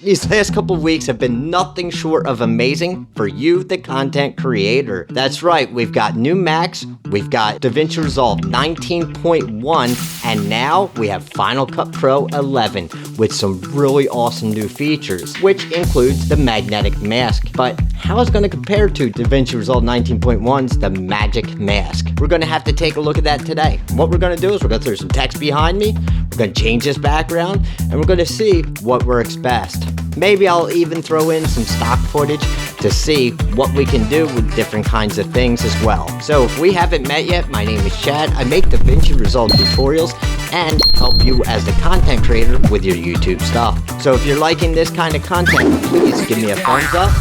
These last couple weeks have been nothing short of amazing for you, the content creator. That's right, we've got new Macs, we've got DaVinci Resolve 19.1, and now we have Final Cut Pro 11 with some really awesome new features, which includes the magnetic mask. But how is it going to compare to DaVinci Resolve 19.1's the magic mask? We're going to have to take a look at that today. What we're going to do is we're going to throw some text behind me, we're going to change this background, and we're going to see what works best. Maybe I'll even throw in some stock footage to see what we can do with different kinds of things as well. So if we haven't met yet, my name is Chad. I make DaVinci Resolve tutorials and help you as the content creator with your YouTube stuff. So if you're liking this kind of content, please give me a thumbs up,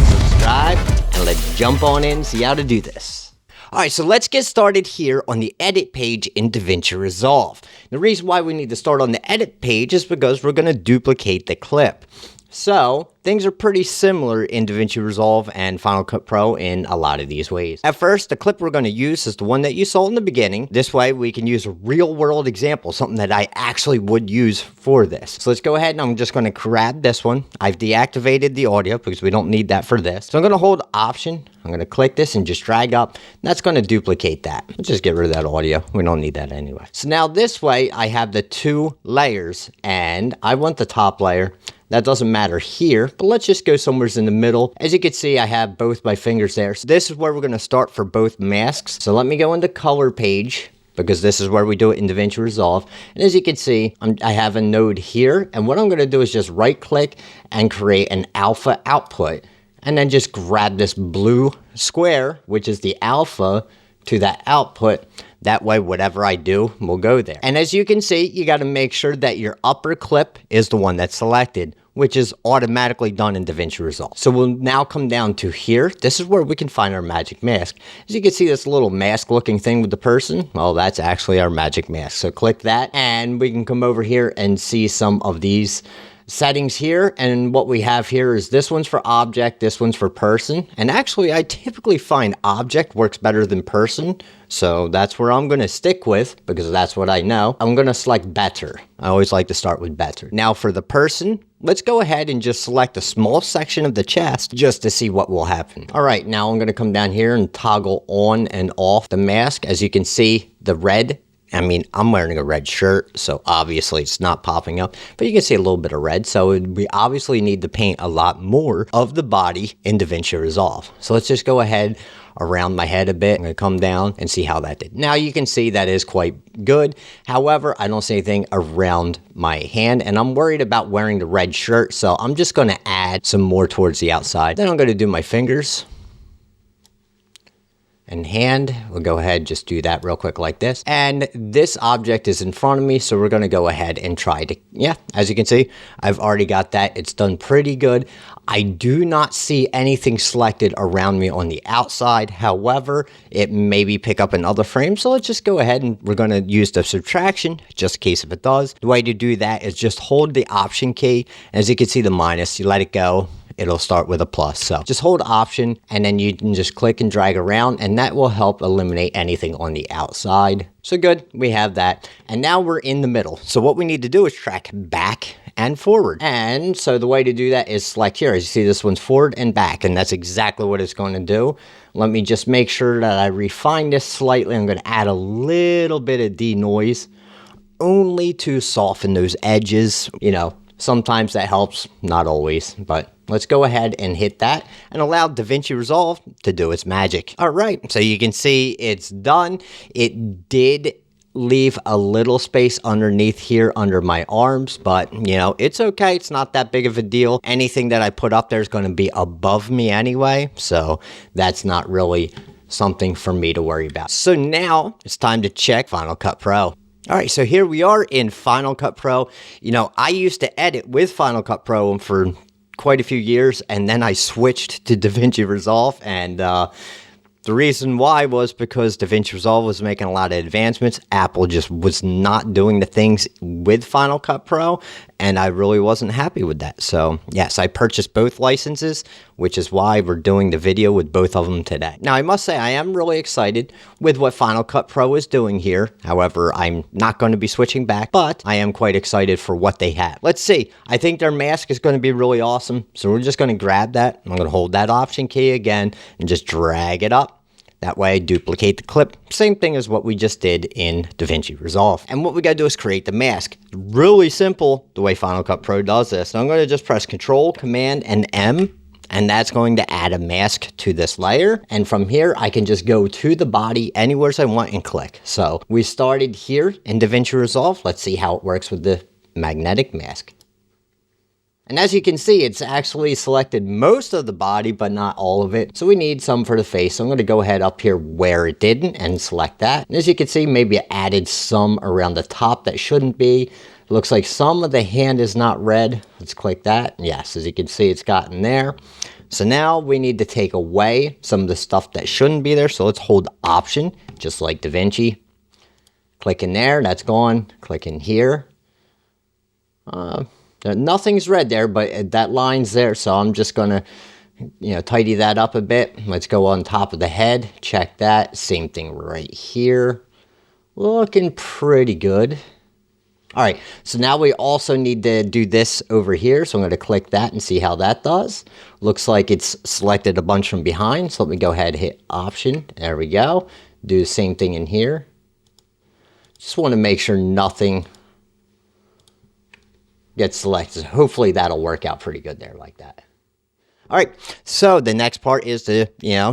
subscribe, and let's jump on in and see how to do this. Alright, so let's get started here on the edit page in DaVinci Resolve. The reason why we need to start on the edit page is because we're going to duplicate the clip. So, things are pretty similar in DaVinci Resolve and Final Cut Pro in a lot of these ways. At first, the clip we're going to use is the one that you saw in the beginning. This way, we can use a real-world example, something that I actually would use for this. So let's go ahead and I'm just going to grab this one. I've deactivated the audio because we don't need that for this. So I'm going to hold Option. I'm going to click this and just drag up. That's going to duplicate that. Let's just get rid of that audio. We don't need that anyway. So now this way, I have the two layers, and I want the top layer. That doesn't matter here, but let's just go somewhere in the middle. As you can see, I have both my fingers there. So this is where we're going to start for both masks. So let me go into color page, because this is where we do it in DaVinci Resolve. And as you can see, I have a node here. And what I'm going to do is just right click and create an alpha output. And then just grab this blue square, which is the alpha, to that output. That way, whatever I do will go there. And as you can see, you got to make sure that your upper clip is the one that's selected, which is automatically done in DaVinci Resolve. So we'll now come down to here. This is where we can find our magic mask. As you can see, this little mask looking thing with the person, well, that's actually our magic mask. So click that, and we can come over here and see some of these settings here. And what we have here is this one's for object, this one's for person. And actually, I typically find object works better than person. So that's where I'm going to stick with, because that's what I know. I'm going to select better. I always like to start with better. Now for the person, let's go ahead and just select a small section of the chest just to see what will happen. All right, now I'm going to come down here and toggle on and off the mask. As you can see, the red, I'm wearing a red shirt, so obviously it's not popping up, but you can see a little bit of red, so we obviously need to paint a lot more of the body in DaVinci Resolve. So let's just go ahead around my head a bit. I'm going to come down and see how that did. Now you can see that is quite good. However, I don't see anything around my hand, and I'm worried about wearing the red shirt, so I'm just going to add some more towards the outside. Then I'm going to do my fingers and hand. We'll go ahead and just do that real quick like this. And this object is in front of me, so we're going to go ahead and try to, as you can see, I've already got that. It's done pretty good. I do not see anything selected around me on the outside. However, it maybe pick up another frame. So let's just go ahead and we're going to use the subtraction just in case if it does. The way to do that is just hold the Option key. As you can see, the minus, you let it go, it'll start with a plus. So just hold Option, and then you can just click and drag around, and that will help eliminate anything on the outside. So good, we have that. And now we're in the middle. So what we need to do is track back and forward. And so the way to do that is select here. As you see, this one's forward and back, and that's exactly what it's going to do. Let me just make sure that I refine this slightly. I'm going to add a little bit of denoise, only to soften those edges. Sometimes that helps, not always, but let's go ahead and hit that and allow DaVinci Resolve to do its magic. All right, so you can see it's done. It did leave a little space underneath here under my arms, but it's okay. It's not that big of a deal. Anything that I put up there is going to be above me anyway, so that's not really something for me to worry about. So now it's time to check Final Cut Pro. All right, so here we are in Final Cut Pro. I used to edit with Final Cut Pro for quite a few years, and then I switched to DaVinci Resolve, and The reason why was because DaVinci Resolve was making a lot of advancements. Apple just was not doing the things with Final Cut Pro, and I really wasn't happy with that. So yes, I purchased both licenses, which is why we're doing the video with both of them today. Now, I must say I am really excited with what Final Cut Pro is doing here. However, I'm not going to be switching back, but I am quite excited for what they have. Let's see. I think their mask is going to be really awesome. So we're just going to grab that. I'm going to hold that Option key again and just drag it up. That way, duplicate the clip. Same thing as what we just did in DaVinci Resolve. And what we got to do is create the mask. Really simple the way Final Cut Pro does this. And I'm going to just press Control, Command, and M. And that's going to add a mask to this layer. And from here, I can just go to the body anywhere I want and click. So we started here in DaVinci Resolve. Let's see how it works with the magnetic mask. And as you can see, it's actually selected most of the body, but not all of it. So we need some for the face. So I'm going to go ahead up here where it didn't and select that. And as you can see, maybe it added some around the top that shouldn't be. It looks like some of the hand is not red. Let's click that. Yes, as you can see, it's gotten there. So now we need to take away some of the stuff that shouldn't be there. So let's hold Option, just like DaVinci. Click in there, that's gone. Click in here. Nothing's red there, but that line's there, so I'm just gonna, tidy that up a bit. Let's go on top of the head, check that. Same thing right here. Looking pretty good. All right, so now we also need to do this over here, so I'm gonna click that and see how that does. Looks like it's selected a bunch from behind, so let me go ahead and hit Option. There we go. Do the same thing in here. Just wanna make sure nothing gets selected. Hopefully that'll work out pretty good there like that. All right, so the next part is to,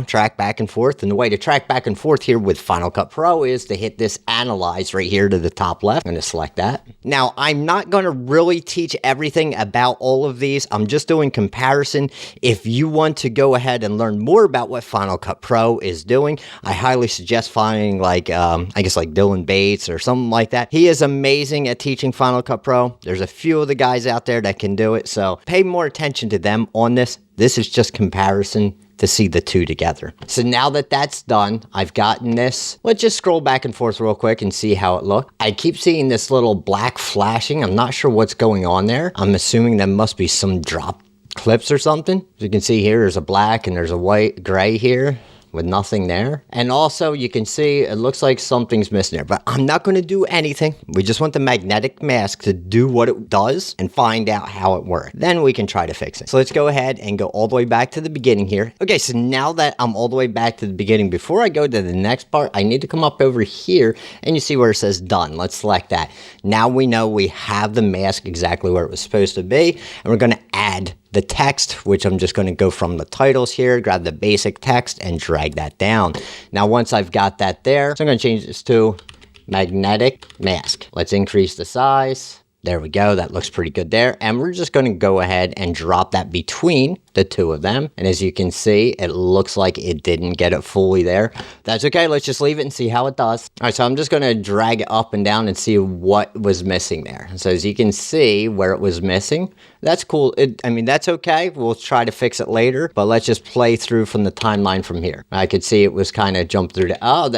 track back and forth. And the way to track back and forth here with Final Cut Pro is to hit this Analyze right here to the top left. I'm going to select that. Now, I'm not going to really teach everything about all of these. I'm just doing comparison. If you want to go ahead and learn more about what Final Cut Pro is doing, I highly suggest finding like Dylan Bates or something like that. He is amazing at teaching Final Cut Pro. There's a few of the guys out there that can do it. So pay more attention to them on this. This is just comparison to see the two together. So now that that's done, I've gotten this. Let's just scroll back and forth real quick and see how it looks. I keep seeing this little black flashing. I'm not sure what's going on there. I'm assuming there must be some drop clips or something. As you can see here, there's a black and there's a white gray here with nothing there. And also you can see it looks like something's missing there, but I'm not going to do anything. We just want the magnetic mask to do what it does and find out how it works. Then we can try to fix it. So let's go ahead and go all the way back to the beginning here. Okay, so now that I'm all the way back to the beginning, before I go to the next part, I need to come up over here and you see where it says done. Let's select that. Now we know we have the mask exactly where it was supposed to be, and we're going to add the text, which I'm just going to go from the titles here, grab the basic text and drag that down. Now, once I've got that there, so I'm going to change this to magnetic mask. Let's increase the size. There we go. That looks pretty good there. And we're just going to go ahead and drop that between the two of them. And as you can see, it looks like it didn't get it fully there. That's okay. Let's just leave it and see how it does. All right, so I'm just going to drag it up and down and see what was missing there. So as you can see where it was missing, that's cool. That's okay. We'll try to fix it later, but let's just play through from the timeline from here. I could see it was kind of jumped through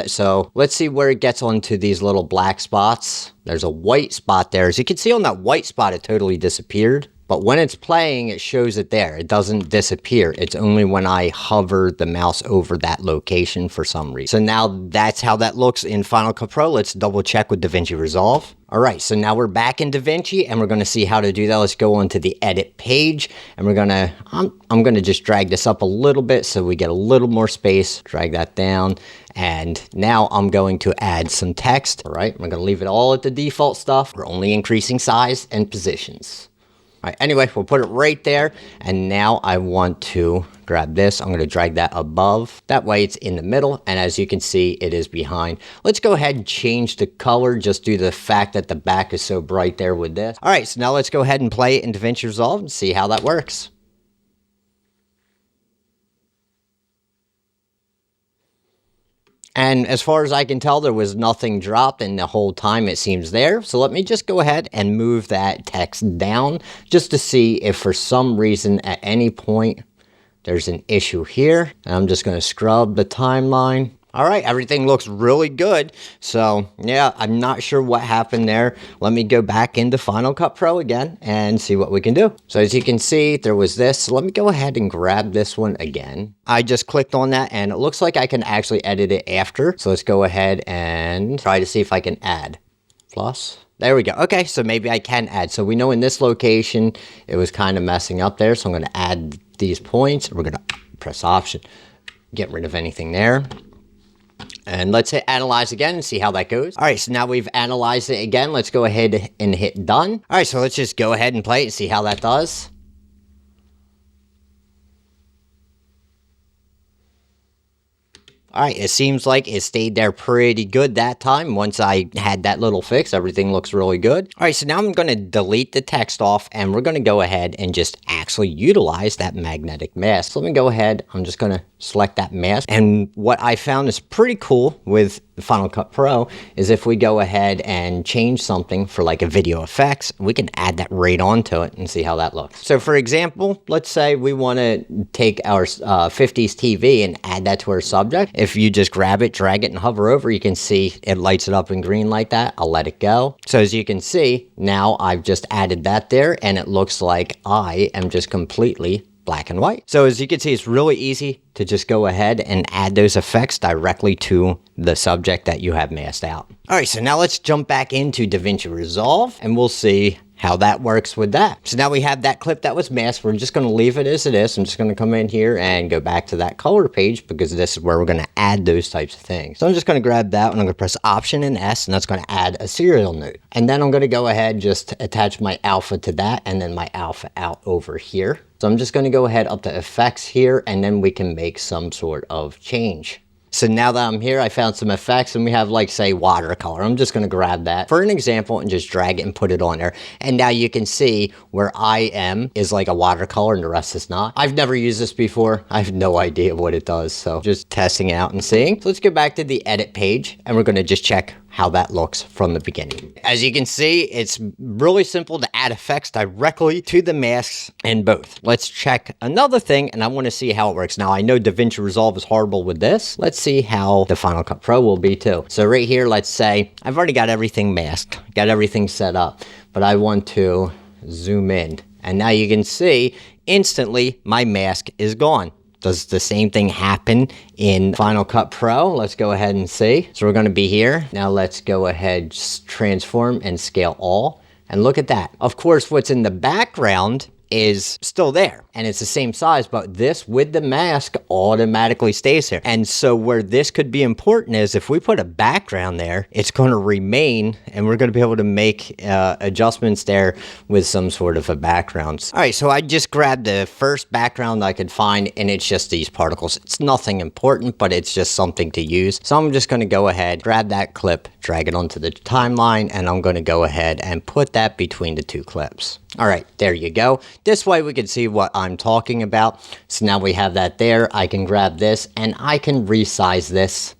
so let's see where it gets onto these little black spots. There's a white spot there. As you can see on that white spot, it totally disappeared. But when it's playing, it shows it there. It doesn't disappear. It's only when I hover the mouse over that location for some reason. So now that's how that looks in Final Cut Pro. Let's double check with DaVinci Resolve. All right, so now we're back in DaVinci and we're gonna see how to do that. Let's go onto the edit page and I'm gonna just drag this up a little bit so we get a little more space, drag that down. And now I'm going to add some text. All right, I'm gonna leave it all at the default stuff. We're only increasing size and positions. All right, anyway, we'll put it right there. And now I want to grab this. I'm going to drag that above. That way it's in the middle. And as you can see, it is behind. Let's go ahead and change the color just due to the fact that the back is so bright there with this. All right, so now let's go ahead and play it in DaVinci Resolve and see how that works. And as far as I can tell, there was nothing dropped and the whole time it seems there. So let me just go ahead and move that text down just to see if for some reason at any point there's an issue here. I'm just going to scrub the timeline. All right, everything looks really good. So yeah, I'm not sure what happened there. Let me go back into Final Cut Pro again and see what we can do. So as you can see, there was this. So let me go ahead and grab this one again. I just clicked on that and it looks like I can actually edit it after. So let's go ahead and try to see if I can add plus. There we go. Okay, so maybe I can add. So we know in this location, it was kind of messing up there. So I'm going to add these points. We're going to press Option, get rid of anything there. And let's hit analyze again and see how that goes. All right, so now we've analyzed it again. Let's go ahead and hit done. All right, so let's just go ahead and play it and see how that does. All right, it seems like it stayed there pretty good that time. Once I had that little fix, everything looks really good. All right, so now I'm going to delete the text off, and we're going to go ahead and just actually utilize that magnetic mask. So let me go ahead. I'm just going to select that mask. And what I found is pretty cool with Final Cut Pro is if we go ahead and change something for like a video effects, we can add that right onto it and see how that looks. So for example, let's say we want to take our 50s TV and add that to our subject. If you just grab it, drag it, and hover over, you can see it lights it up in green like that. I'll let it go. So as you can see, now I've just added that there, and it looks like I am just completely black and white. So as you can see, it's really easy to just go ahead and add those effects directly to the subject that you have masked out. All right, so now let's jump back into DaVinci Resolve and we'll see how that works with that. So now we have that clip that was masked. We're just going to leave it as it is. I'm just going to come in here and go back to that color page because this is where we're going to add those types of things. So I'm just going to grab that and I'm going to press Option and S, and that's going to add a serial note. And then I'm going to go ahead, just attach my alpha to that and then my alpha out over here. So I'm just going to go ahead up to effects here, and then we can make some sort of change. So now that I'm here, I found some effects and we have like say watercolor. I'm just going to grab that for an example and just drag it and put it on there. And now you can see where I am is like a watercolor and the rest is not. I've never used this before. I have no idea what it does. So just testing it out and seeing. So let's go back to the edit page and we're going to just check how that looks from the beginning. As you can see, it's really simple to add effects directly to the masks in both. Let's check another thing, and I want to see how it works. Now, I know DaVinci Resolve is horrible with this. Let's see how the Final Cut Pro will be too. So right here, let's say I've already got everything masked, got everything set up, but I want to zoom in. And now you can see instantly my mask is gone. Does the same thing happen in Final Cut Pro? Let's go ahead and see. So we're going to be here. Now let's go ahead, transform and scale all. And look at that. Of course, what's in the background is still there and it's the same size, but this with the mask automatically stays here. And so where this could be important is if we put a background there, it's going to remain and we're going to be able to make adjustments there with some sort of a background. All right, so I just grabbed the first background I could find and it's just these particles. It's nothing important, but it's just something to use. So I'm just going to go ahead, grab that clip, drag it onto the timeline, and I'm going to go ahead and put that between the two clips. All right, there you go. This way we can see what I'm talking about. So now we have that there. I can grab this and I can resize this.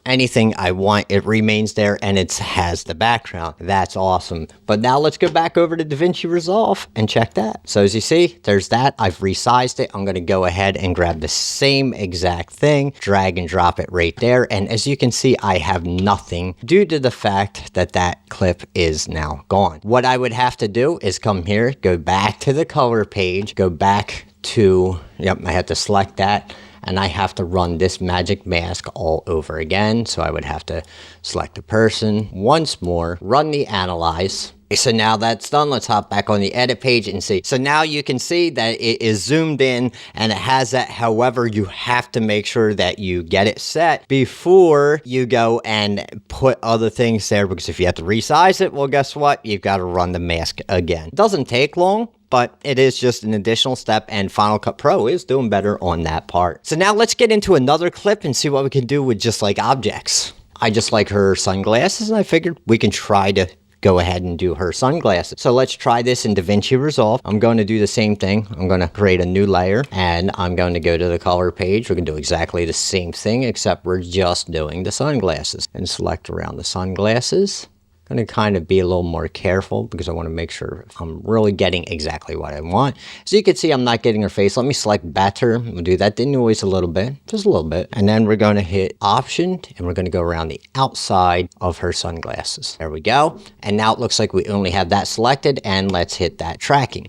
Anything I want, it remains there and it has the background. That's awesome. But now let's go back over to DaVinci Resolve and check that. So as you see, there's that. I've resized it. I'm going to go ahead and grab the same exact thing, drag and drop it right there. And as you can see, I have nothing due to the fact that that clip is now gone. What I would have to do is come here, go back to the color page, go back to, I have to select that. And I have to run this magic mask all over again. So I would have to select the person once more, run the analyze. So now that's done. Let's hop back on the edit page and see. So now you can see that it is zoomed in and it has that. However, you have to make sure that you get it set before you go and put other things there, because if you have to resize it, well, guess what? You've got to run the mask again. It doesn't take long, but it is just an additional step, and Final Cut Pro is doing better on that part. So now let's get into another clip and see what we can do with just like objects. I just like her sunglasses, and I figured we can try to go ahead and do her sunglasses. So let's try this in DaVinci Resolve. I'm going to do the same thing. I'm going to create a new layer, and I'm going to go to the color page. We're going to do exactly the same thing, except we're just doing the sunglasses. And select around the sunglasses. I'm going to kind of be a little more careful because I want to make sure I'm really getting exactly what I want. So you can see I'm not getting her face. Let me select better. We'll do that denoise a little bit, just a little bit. And then we're going to hit option and we're going to go around the outside of her sunglasses. There we go. And now it looks like we only have that selected, and let's hit that tracking.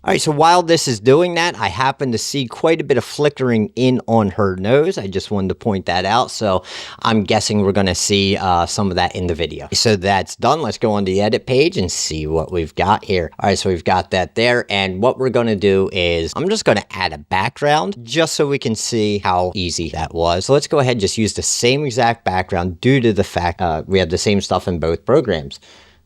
All right, so while this is doing that, I happen to see quite a bit of flickering in on her nose. I just wanted to point that out. So I'm guessing we're going to see some of that in the video. So that's done. Let's go on the edit page and see what we've got here. All right, so we've got that there. And what we're going to do is I'm just going to add a background just so we can see how easy that was. So let's go ahead and just use the same exact background due to the fact we have the same stuff in both programs.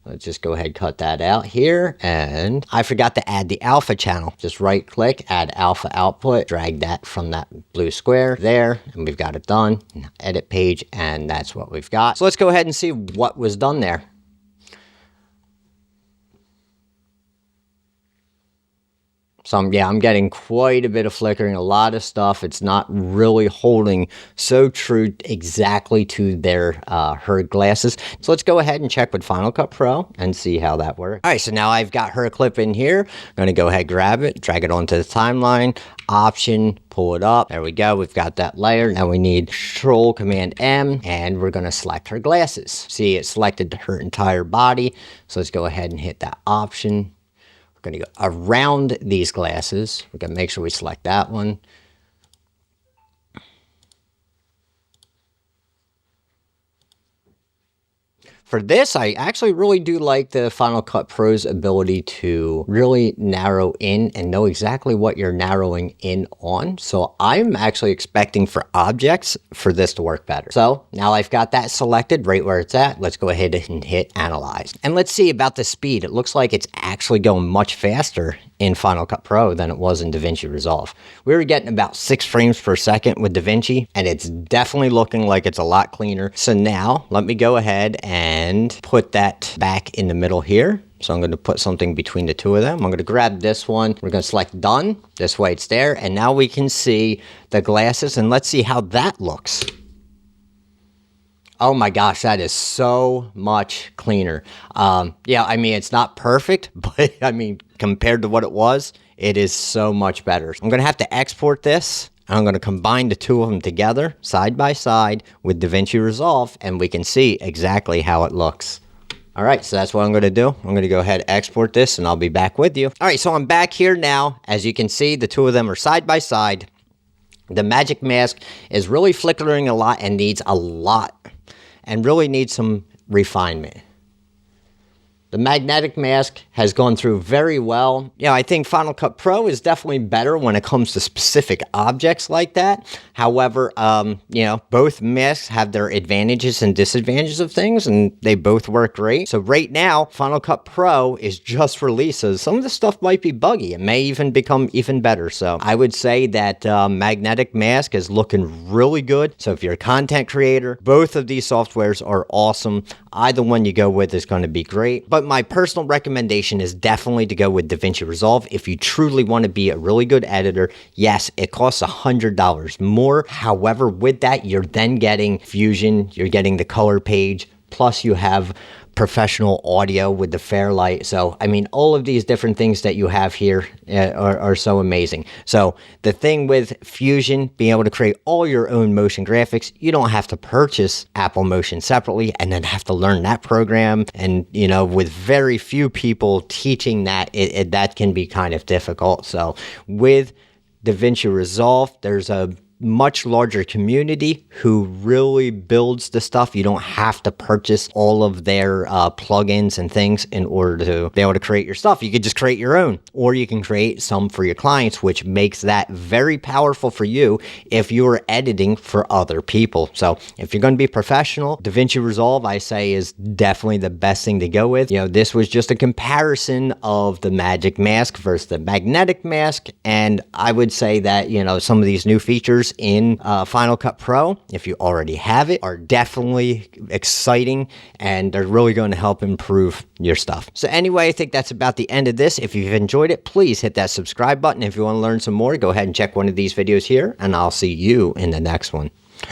Let's just go ahead, cut that out here. And I forgot to add the alpha channel. Just right click, add alpha output, drag that from that blue square there, and we've got it done. Edit page, and that's what we've got. So let's go ahead and see what was done there. So I'm getting quite a bit of flickering, a lot of stuff. It's not really holding so true exactly to her glasses. So let's go ahead and check with Final Cut Pro and see how that works. All right, so now I've got her clip in here. I'm going to go ahead, grab it, drag it onto the timeline, option, pull it up. There we go. We've got that layer. Now we need Control Command M, and we're going to select her glasses. See, it selected her entire body. So let's go ahead and hit that option. We're going to go around these glasses. We're going to make sure we select that one. For this, I actually really do like the Final Cut Pro's ability to really narrow in and know exactly what you're narrowing in on. So I'm actually expecting for objects for this to work better. So now I've got that selected right where it's at. Let's go ahead and hit Analyze. And let's see about the speed. It looks like it's actually going much faster in Final Cut Pro than it was in DaVinci Resolve. We were getting about 6 frames per second with DaVinci, and it's definitely looking like it's a lot cleaner. So now let me go ahead and put that back in the middle here. So I'm going to put something between the two of them. I'm going to grab this one. We're going to select done. This way it's there. And now we can see the glasses, and let's see how that looks. Oh my gosh, that is so much cleaner. Yeah, I mean, it's not perfect, but I mean, compared to what it was, it is so much better. I'm going to have to export this. And I'm going to combine the two of them together side by side with DaVinci Resolve, and we can see exactly how it looks. All right, so that's what I'm going to do. I'm going to go ahead and export this, and I'll be back with you. All right, so I'm back here now. As you can see, the two of them are side by side. The magic mask is really flickering a lot and needs a lot, and really needs some refinement. The magnetic mask has gone through very well. Yeah, I think Final Cut Pro is definitely better when it comes to specific objects like that. However, you know, both masks have their advantages and disadvantages of things, and they both work great. So right now, Final Cut Pro is just released, so some of the stuff might be buggy. It may even become even better. So I would say that magnetic mask is looking really good. So if you're a content creator, both of these softwares are awesome. Either one you go with is going to be great. But my personal recommendation is definitely to go with DaVinci Resolve. If you truly want to be a really good editor, yes, it costs $100 more. However, with that, you're then getting Fusion, you're getting the color page, plus you have professional audio with the Fairlight. So, I mean, all of these different things that you have here are so amazing. So the thing with Fusion, being able to create all your own motion graphics, you don't have to purchase Apple Motion separately and then have to learn that program. And, you know, with very few people teaching that, that can be kind of difficult. So with DaVinci Resolve, there's a much larger community who really builds the stuff. You don't have to purchase all of their plugins and things in order to be able to create your stuff. You could just create your own, or you can create some for your clients, which makes that very powerful for you if you're editing for other people. So if you're going to be professional, DaVinci Resolve, I say, is definitely the best thing to go with. You know, this was just a comparison of the Magic Mask versus the Magnetic Mask, and I would say that, you know, some of these new features in Final Cut Pro, if you already have it, are definitely exciting, and they're really going to help improve your stuff. So anyway, I think that's about the end of this. If you've enjoyed it, please hit that subscribe button. If you want to learn some more, go ahead and check one of these videos here, and I'll see you in the next one.